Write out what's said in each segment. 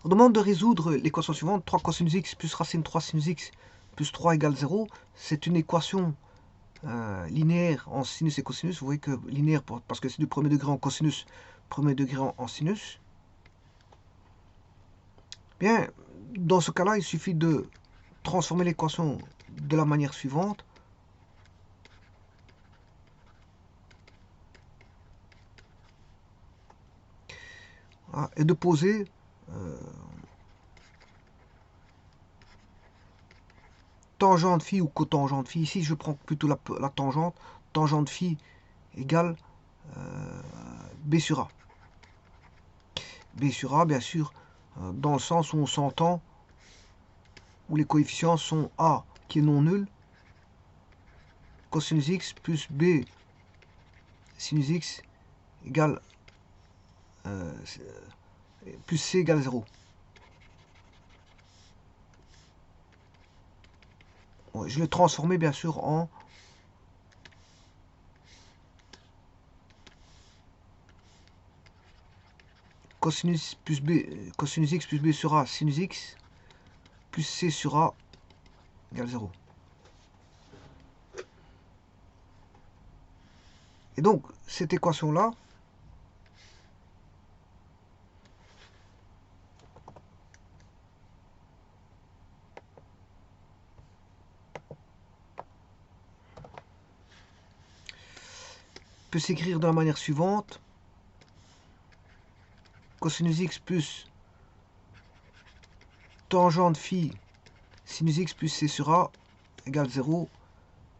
On demande de résoudre l'équation suivante, 3 cosinus x plus racine 3 sinus x plus 3 égale 0. C'est une équation linéaire en sinus et cosinus. Vous voyez que linéaire parce que c'est du premier degré en cosinus, premier degré en sinus. Bien, dans ce cas-là, il suffit de transformer l'équation de la manière suivante. Et de poser tangente phi ou cotangente phi. Ici, je prends plutôt la tangente. Tangente phi égale B sur A. B sur A, bien sûr, dans le sens où on s'entend, où les coefficients sont A qui est non nul, cosinus x plus B sinus x égale plus C égale 0. Je l'ai transformé bien sûr en cosinus x plus B sur A sinus x plus C sur A égale 0. Et donc, cette équation-là, peut s'écrire de la manière suivante. Cosinus x plus tangente phi sinus x plus C sur A égale 0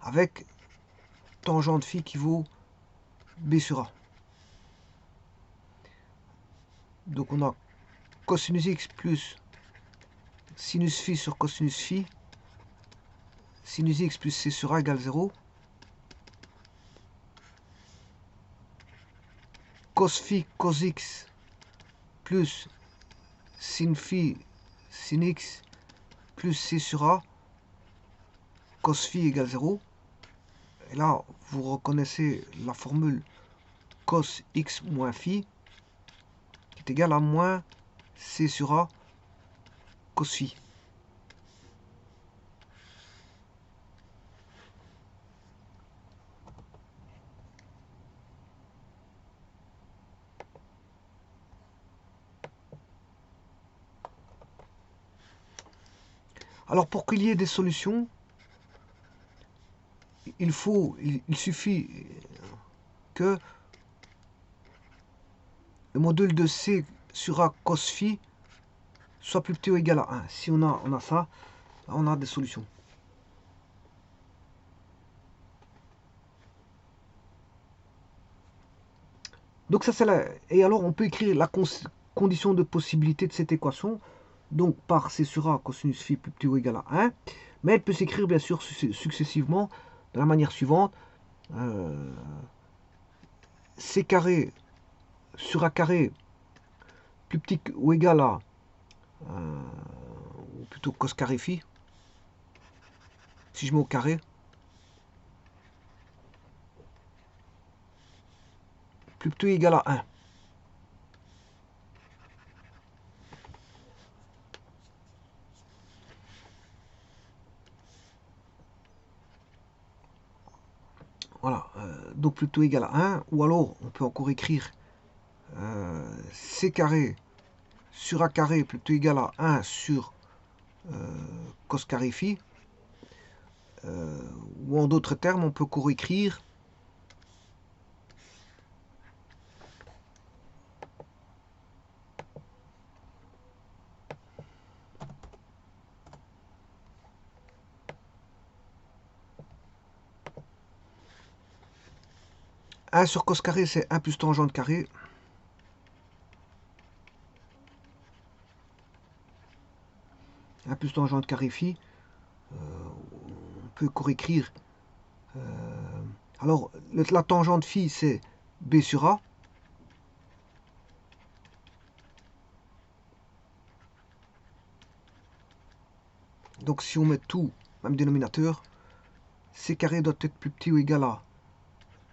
avec tangente phi qui vaut B sur A. Donc on a cosinus x plus sinus phi sur cosinus phi, sinus x plus C sur A égale 0. Cos phi cos x plus sin phi sin x plus C sur A, cos phi égale 0. Et là, vous reconnaissez la formule cos x moins phi qui est égale à moins C sur A cos phi. Alors pour qu'il y ait des solutions, il suffit que le module de C sur A cos phi soit plus petit ou égal à 1. Si on a ça, on a des solutions. Donc ça c'est là. Et alors on peut écrire la condition de possibilité de cette équation. Donc par C sur A cosinus phi plus petit ou égal à 1. Mais elle peut s'écrire bien sûr successivement de la manière suivante. C carré sur A carré plus petit ou égal à ou plutôt cos carré phi. Si je mets au carré, plus petit ou égal à 1. Voilà, donc plutôt égal à 1, ou alors on peut encore écrire C carré sur A carré plutôt égal à 1 sur cos carré phi, ou en d'autres termes on peut encore écrire un sur cos carré, c'est 1 plus tangente carré. 1 plus tangente carré phi. On peut encore écrire. Alors, la tangente phi, c'est B sur A. Donc, si on met tout, même dénominateur, C carré doit être plus petit ou égal à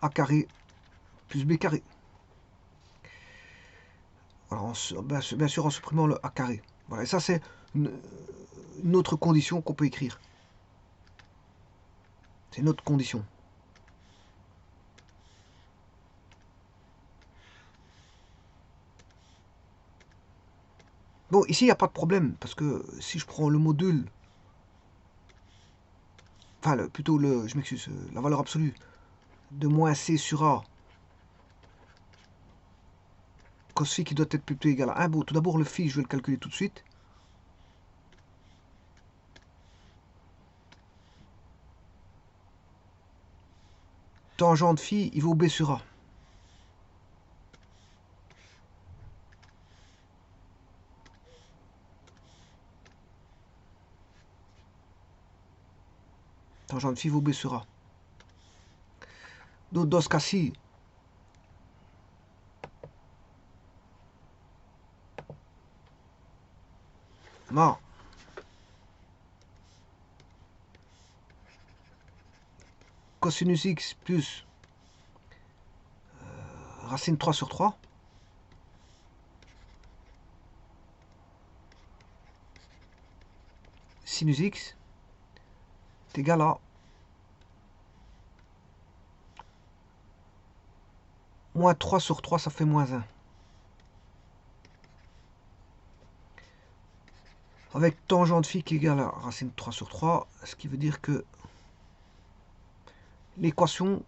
A carré plus B carré. Alors, bien sûr, en supprimant le A carré. Voilà, et ça c'est une autre condition qu'on peut écrire. C'est une autre condition. Bon, ici, il n'y a pas de problème, parce que si je prends le module, enfin, plutôt je m'excuse, la valeur absolue de moins c sur a, cos phi qui doit être plutôt égal à 1. Bon, tout d'abord, le phi, je vais le calculer tout de suite. Tangente phi, il vaut b sur a. Tangente phi vaut b sur a. Donc, dans ce cas-ci, non. Cosinus x plus racine 3 sur 3. Sinus x est égal à moins 3 sur 3, ça fait moins 1. Avec tangente phi qui est égal à racine 3 sur 3, ce qui veut dire que l'équation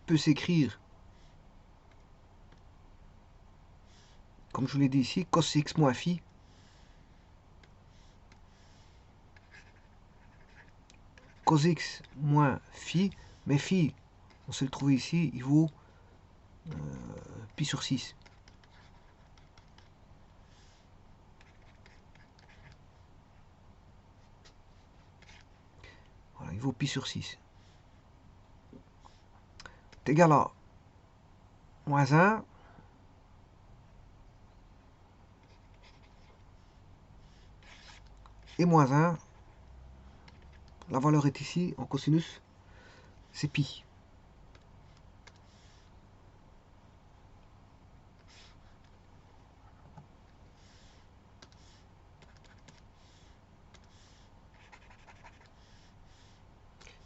peut s'écrire, comme je vous l'ai dit ici, cos x moins phi cos x moins phi, mais phi, on sait le trouver ici, il vaut pi sur 6. Voilà, il vaut pi sur 6. C'est égal à moins 1 et moins 1. La valeur est ici, en cosinus, c'est pi.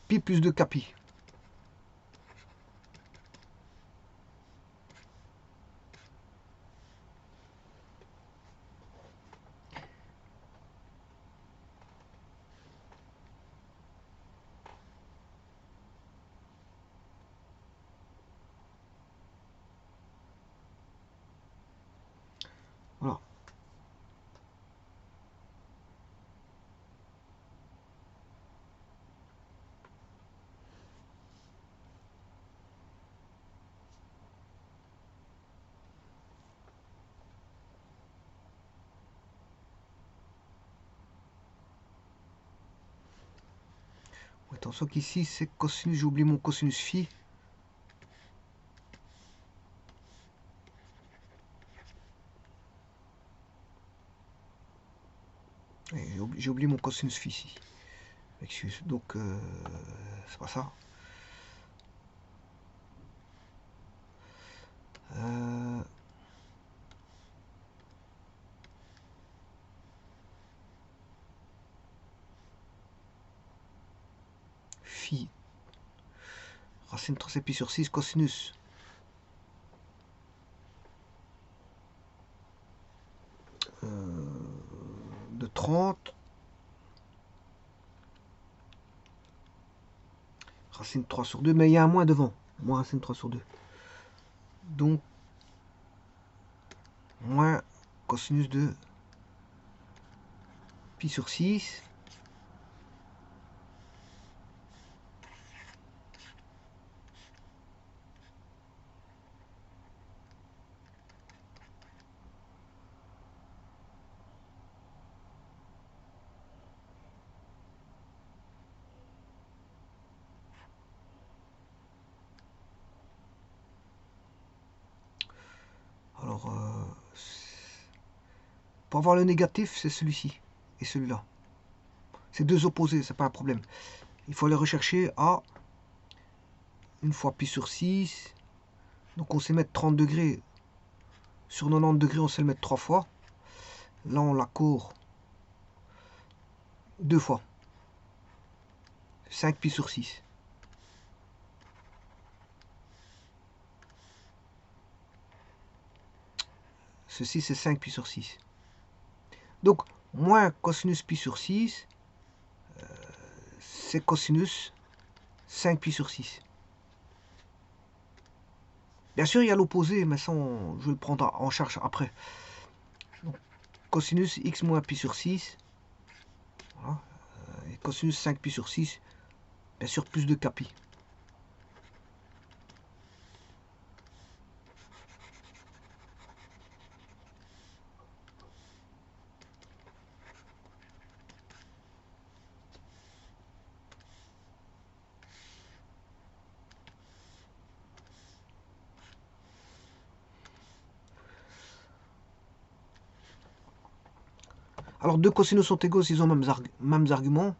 Pi plus 2 capi. Voilà. Attention qu'ici c'est cosinus, j'oublie mon cosinus phi. J'ai oublié mon cosinus phi ici. Excuse, donc c'est pas ça. Phi. Racine 3 c'est pi sur 6 cosinus. De 30. Racine 3 sur 2, mais il y a un moins devant. Moins racine 3 sur 2. Donc, moins cosinus de pi sur 6. Alors, pour avoir le négatif, c'est celui-ci et celui-là. C'est deux opposés, c'est pas un problème. Il faut aller rechercher à une fois pi sur 6. Donc on sait mettre 30 degrés. Sur 90 degrés, on sait le mettre 3 fois. Là, on la court 2 fois. 5 pi sur 6. Ceci, c'est 5 pi sur 6. Donc, moins cosinus pi sur 6, c'est cosinus 5 pi sur 6. Bien sûr, il y a l'opposé, mais ça, je vais le prendre en charge après. Donc, cosinus x moins pi sur 6. Voilà. Et cosinus 5 pi sur 6, bien sûr, plus de k pi. Alors, deux cosinus sont égaux s'ils ont mêmes arguments.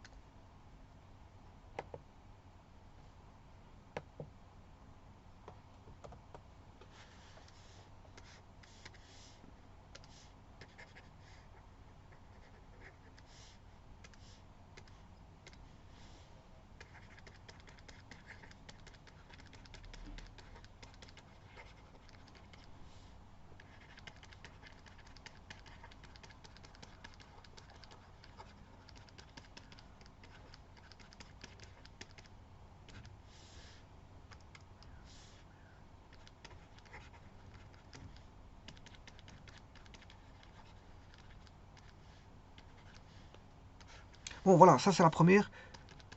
Bon, voilà, ça c'est la première.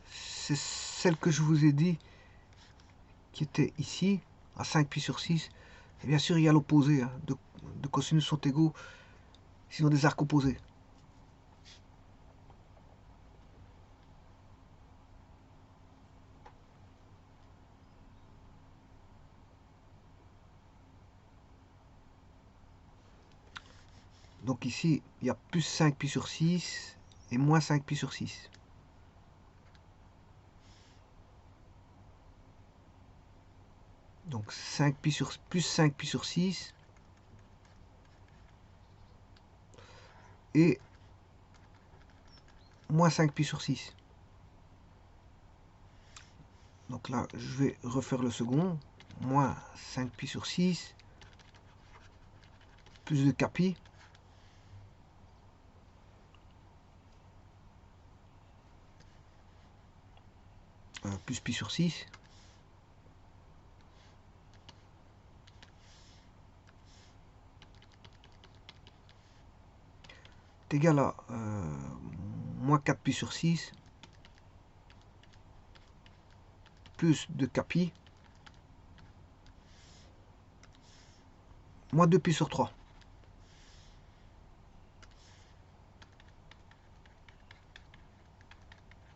C'est celle que je vous ai dit qui était ici, à 5 pi sur 6. Et bien sûr, il y a l'opposé. Hein, de cosinus sont égaux s'ils ont des arcs opposés. Donc ici, il y a plus 5 pi sur 6 et moins 5 pi sur 6. Donc 5 pi sur, plus 5 pi sur 6 et moins 5 pi sur 6. Donc là, je vais refaire le second. Moins 5 pi sur 6 plus de k pi. Plus pi sur 6. Est égal à moins 4 pi sur 6 plus de k pi moins 2 pi sur 3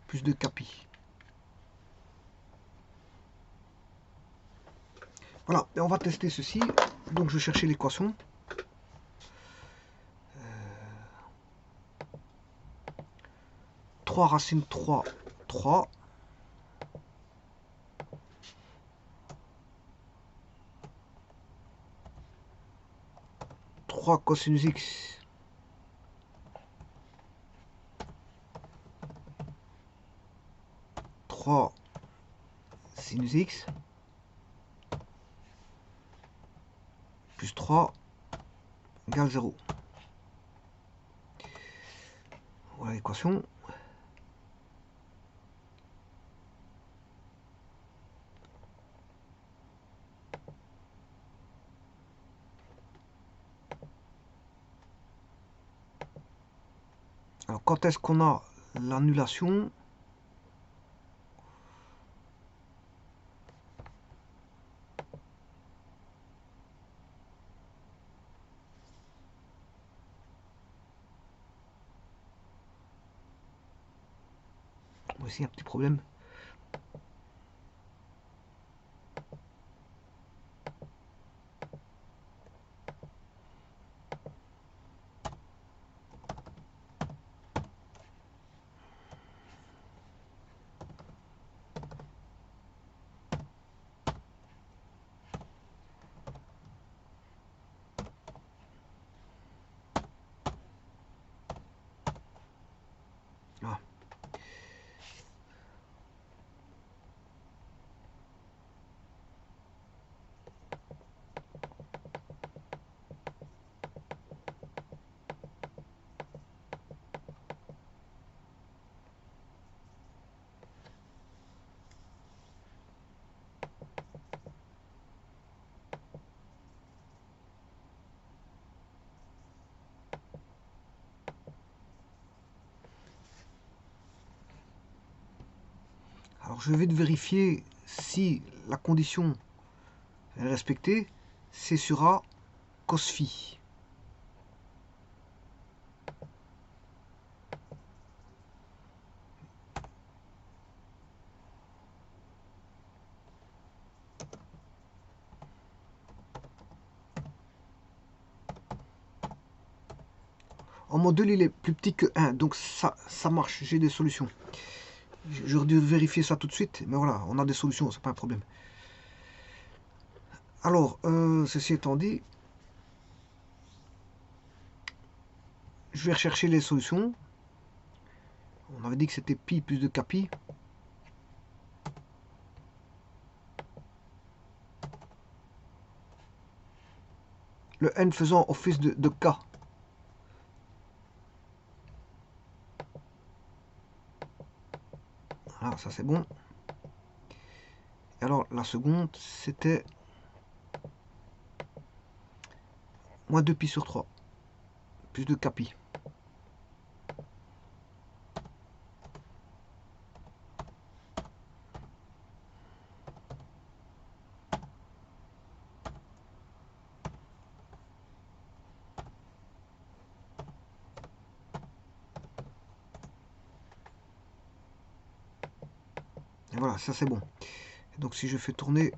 plus de k pi. Voilà, et on va tester ceci. Donc je vais chercher l'équation. 3 racine 3, 3. 3 cosinus x 3 sinus x plus 3 égale 0. Voilà l'équation. Alors quand est-ce qu'on a l'annulation? Voici un petit problème. Alors je vais vérifier si la condition est respectée. C sur A, cos phi. En module, il est plus petit que 1, donc ça marche, j'ai des solutions. J'aurais dû vérifier ça tout de suite, mais voilà, on a des solutions, c'est pas un problème. Alors, ceci étant dit, je vais rechercher les solutions. On avait dit que c'était pi plus de kpi. Le n faisant office de k. Voilà, ça c'est bon. Et alors, la seconde, c'était moins 2pi sur 3, plus de kpi. Et voilà, ça c'est bon. Donc si je fais tourner,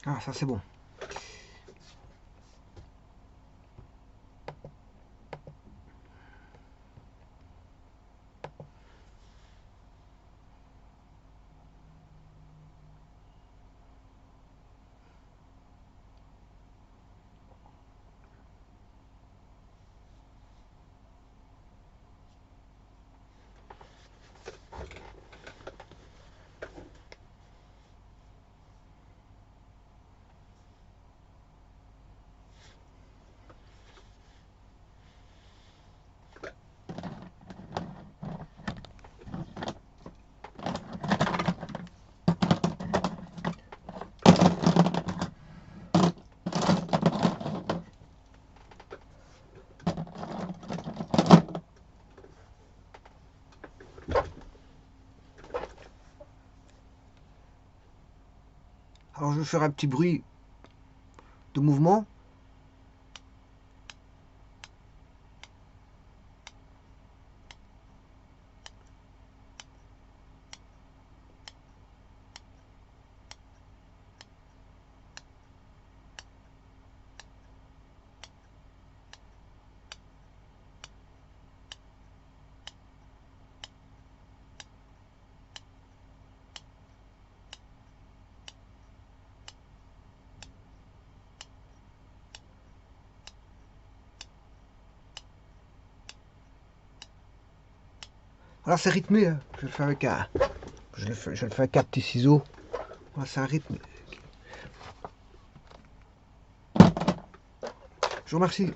ah ça c'est bon. Alors je vais faire un petit bruit de mouvement. Voilà, c'est rythmé, hein. Je le fais avec un, je le fais avec un petit ciseau. Voilà, c'est un rythme. Je vous remercie.